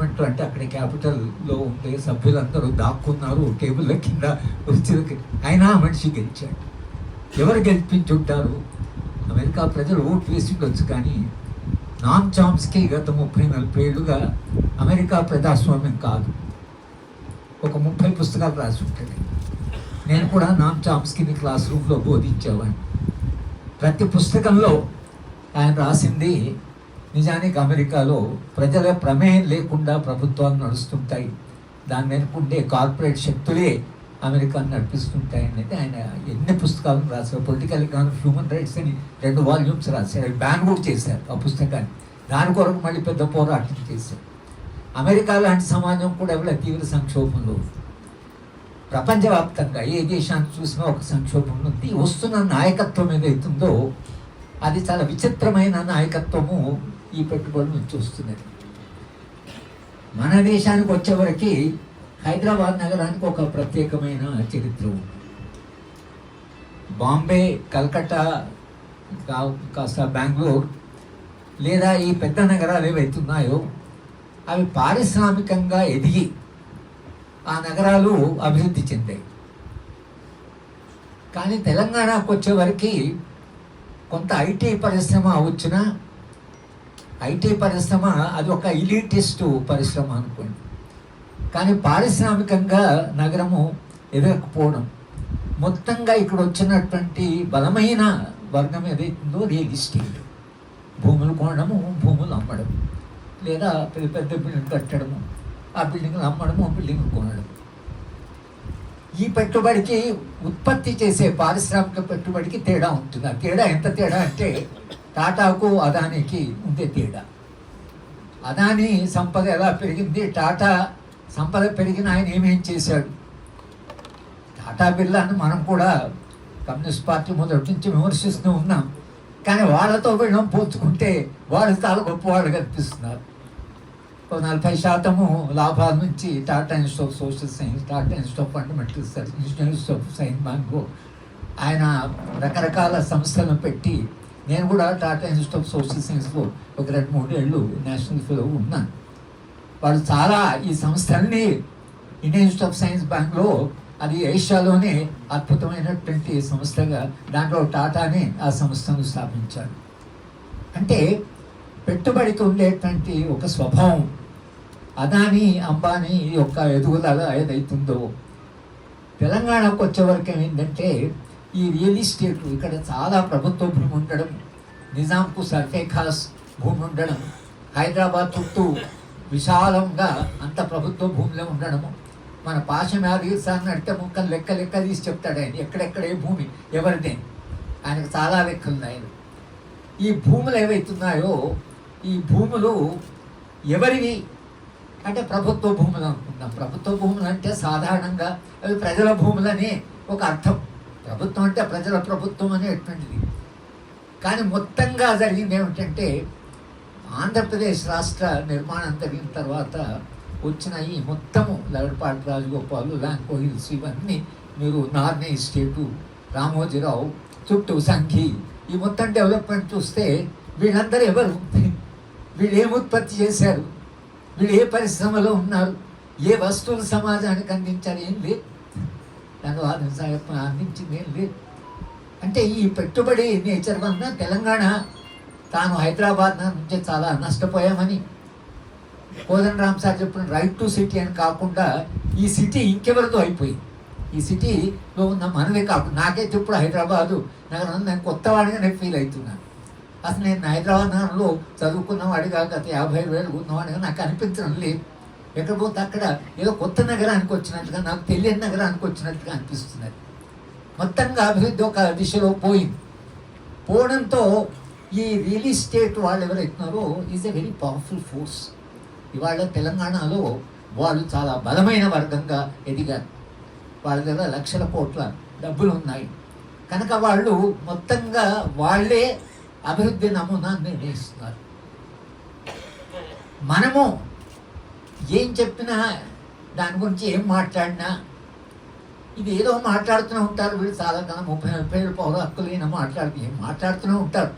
Parliament అంటే అక్కడ క్యాపిటల్లో ఉండే సభ్యులందరూ దాక్కున్నారు టేబుల్ల కింద వచ్చి, అయినా మనిషి గెలిచాడు. ఎవరు గెలిపించుంటారు? అమెరికా ప్రజలు ఓటు వేసి ఉండొచ్చు, కానీ నామ్ చామ్స్కీ గత 30-40 ఏళ్ళుగా అమెరికా ప్రజాస్వామ్యం కాదు, ఒక 30 పుస్తకాలు రాసి ఉంటుంది. నేను కూడా నామ్ చామ్స్కీని క్లాస్ రూమ్లో బోధించేవాడిని. ప్రతి పుస్తకంలో ఆయన రాసింది నిజానికి అమెరికాలో ప్రజల ప్రమేయం లేకుండా ప్రభుత్వాలు నడుస్తుంటాయి, దాని వెనుకుండే కార్పొరేట్ శక్తులే అమెరికాను నడిపిస్తుంటాయి అనేది ఆయన ఎన్ని పుస్తకాలను రాశారు. పొలిటికల్ ఎకానమీ, హ్యూమన్ రైట్స్ అని 2 వాల్యూమ్స్ రాశారు. అవి బ్యాన్ కూడా చేశారు ఆ పుస్తకాన్ని. దాని కొరకు మళ్ళీ పెద్ద పోరాటం చేశారు. అమెరికా లాంటి సమాజం కూడా ఎవరి తీవ్ర సంక్షోభంలో, ప్రపంచవ్యాప్తంగా ఏ దేశాన్ని చూసినా ఒక సంక్షోభం ఉంది. వస్తున్న నాయకత్వం ఏదైతుందో అది చాలా విచిత్రమైన నాయకత్వము ఈ పెట్టుబడుల నుంచి వస్తున్నది. మన దేశానికి వచ్చేవరకు హైదరాబాద్ నగరానికి ఒక ప్రత్యేకమైన చరిత్ర ఉంది. బాంబే, కలకత్తా, కాస్త బెంగళూరు లేదా ఈ పెద్ద నగరాలు ఏవైతున్నాయో అవి పారిశ్రామికంగా ఎదిగి ఆ నగరాలు అభివృద్ధి చెందాయి. కానీ తెలంగాణకు వచ్చేవరకు కొంత ఐటీ పరిశ్రమ వచ్చిన, ఐటీ పరిశ్రమ అది ఒక ఇలీటిస్ట్ పరిశ్రమ అనుకోండి, కానీ పారిశ్రామికంగా నగరము ఎదగకపోవడం, మొత్తంగా ఇక్కడ వచ్చినటువంటి బలమైన వర్గం ఏదైతుందో రియల్ ఎస్టేట్, భూములు కొనడము, భూములు అమ్మడం, లేదా పెద్ద పెద్ద బిల్డింగ్ కట్టడము, ఆ బిల్డింగ్లు అమ్మడము, బిల్డింగ్లు కొనడం. ఈ పెట్టుబడికి ఉత్పత్తి చేసే పారిశ్రామిక పెట్టుబడికి తేడా ఉంటుంది. ఆ తేడా ఎంత తేడా అంటే టాటాకు అదానికి ఉండే తేడా. అదాని సంపద ఎలా పెరిగింది, టాటా సంపద పెరిగిన ఆయన ఏమేం చేశాడు? టాటా బిర్లాను మనం కూడా కమ్యూనిస్ట్ పార్టీ మొదటి నుంచి విమర్శిస్తూ ఉన్నాం, కానీ వాళ్ళతో వీళ్ళం పోల్చుకుంటే వాళ్ళు చాలా గొప్పవాళ్ళు కనిపిస్తున్నారు. 40% లాభాల నుంచి Tata institute of social science, Tata institute of fundamental studies, institute of science bank, ఆయన రకరకాల సంస్థలను పెట్టి, నేను కూడా టాటా ఇన్స్టిట్యూట్ ఆఫ్ సోషల్ సైన్స్లో ఒక 2-3 ఏళ్ళు నేషనల్ ఫెలో ఉన్నాను. వాళ్ళు చాలా ఈ సంస్థల్ని, ఇండియన్ ఇన్స్టిట్యూట్ ఆఫ్ సైన్స్ బ్యాంక్లో అది ఏషియాలోనే అద్భుతమైనటువంటి సంస్థగా, దాంట్లో టాటానే ఆ సంస్థను స్థాపించాడు. అంటే పెట్టుబడికి ఉండేటువంటి ఒక స్వభావం అదాని అంబానీ యొక్క ఎదుగుదల ఏదైతుందో, తెలంగాణకు వచ్చేవరకు ఏమైందంటే ఈ రియల్ ఎస్టేట్ ఇక్కడ చాలా ప్రభుత్వ భూమి ఉండడం, నిజాంకు సర్ఫే ఖాస్ భూమి ఉండడం, హైదరాబాద్ చుట్టూ విశాలంగా అంత ప్రభుత్వ భూమిలో ఉండడము. మన పాశమ్యాదగిరి సార్ నడితే ముక్కలు లెక్క తీసి చెప్తాడు ఆయన, ఎక్కడెక్కడే భూమి ఎవరిదే, ఆయనకు చాలా లెక్కలు ఉన్నాయి. ఈ భూములు ఏవైతున్నాయో ఈ భూములు ఎవరివి అంటే ప్రభుత్వ భూములు అనుకుందాం. ప్రభుత్వ భూములు అంటే సాధారణంగా అవి ప్రజల భూములని ఒక అర్థం. ప్రభుత్వం అంటే ప్రజల ప్రభుత్వం అనేటువంటిది. కానీ మొత్తంగా జరిగింది ఏమిటంటే, ఆంధ్రప్రదేశ్ రాష్ట్ర నిర్మాణం జరిగిన తర్వాత వచ్చిన ఈ మొత్తము లగడపాటి రాజగోపాలు, ల్యాంకో హిల్స్, ఇవన్నీ మీరు నార్నే ఎస్టేటు, రామోజీరావు చుట్టూ సంఘి, ఈ మొత్తం డెవలప్మెంట్ చూస్తే వీళ్ళందరూ ఎవరు? వీళ్ళు ఏం ఉత్పత్తి చేశారు? వీళ్ళు ఏ పరిశ్రమలో ఉన్నారు? ఏ వస్తువులు సమాజానికి అందించారు? ఏం లేదు. దాని అందించింది ఏం లేదు. అంటే ఈ పెట్టుబడి నేచర్ వలన తెలంగాణ తాను హైదరాబాద్ నుంచి చాలా నష్టపోయామని కోదండరామ్ సార్ చెప్పిన రైట్ టు సిటీ అని కాకుండా ఈ సిటీ ఇంకెవరితో అయిపోయింది. ఈ సిటీలో ఉన్న మనదే కాకుండా, నాకైతే ఇప్పుడు హైదరాబాదు నగరం నేను కొత్తవాడిగా నేను ఫీల్ అవుతున్నాను. అసలు నేను హైదరాబాద్ నగరంలో చదువుకున్నవాడిగా గత 50 ఏళ్ళు ఉన్నవాడిగా నాకు అనిపించడం లేదు. ఎక్కడ పోతే అక్కడ ఏదో కొత్త నగరానికి వచ్చినట్టుగా, నాకు తెలియని నగరానికి వచ్చినట్టుగా అనిపిస్తున్నది. మొత్తంగా అభివృద్ధి ఒక దిశలో పోయింది. పోవడంతో ఈ రియల్ ఎస్టేట్ వాళ్ళు ఎవరైతున్నారో is a very powerful force. ఇవాళ తెలంగాణలో వాళ్ళు చాలా బలమైన వర్గంగా ఎదిగారు. వాళ్ళ దగ్గర లక్షల కోట్ల డబ్బులు ఉన్నాయి కనుక వాళ్ళు మొత్తంగా వాళ్ళే అభివృద్ధి నమూనా నిర్ణయిస్తున్నారు. మనము ఏం చెప్పినా, దాని గురించి ఏం మాట్లాడినా, ఇది ఏదో మాట్లాడుతూనే ఉంటారు వీళ్ళు. చాలా కాలం 30-40 ఏళ్ళు పౌర హక్కులు మాట్లాడుతూ ఏం మాట్లాడుతూనే ఉంటారు.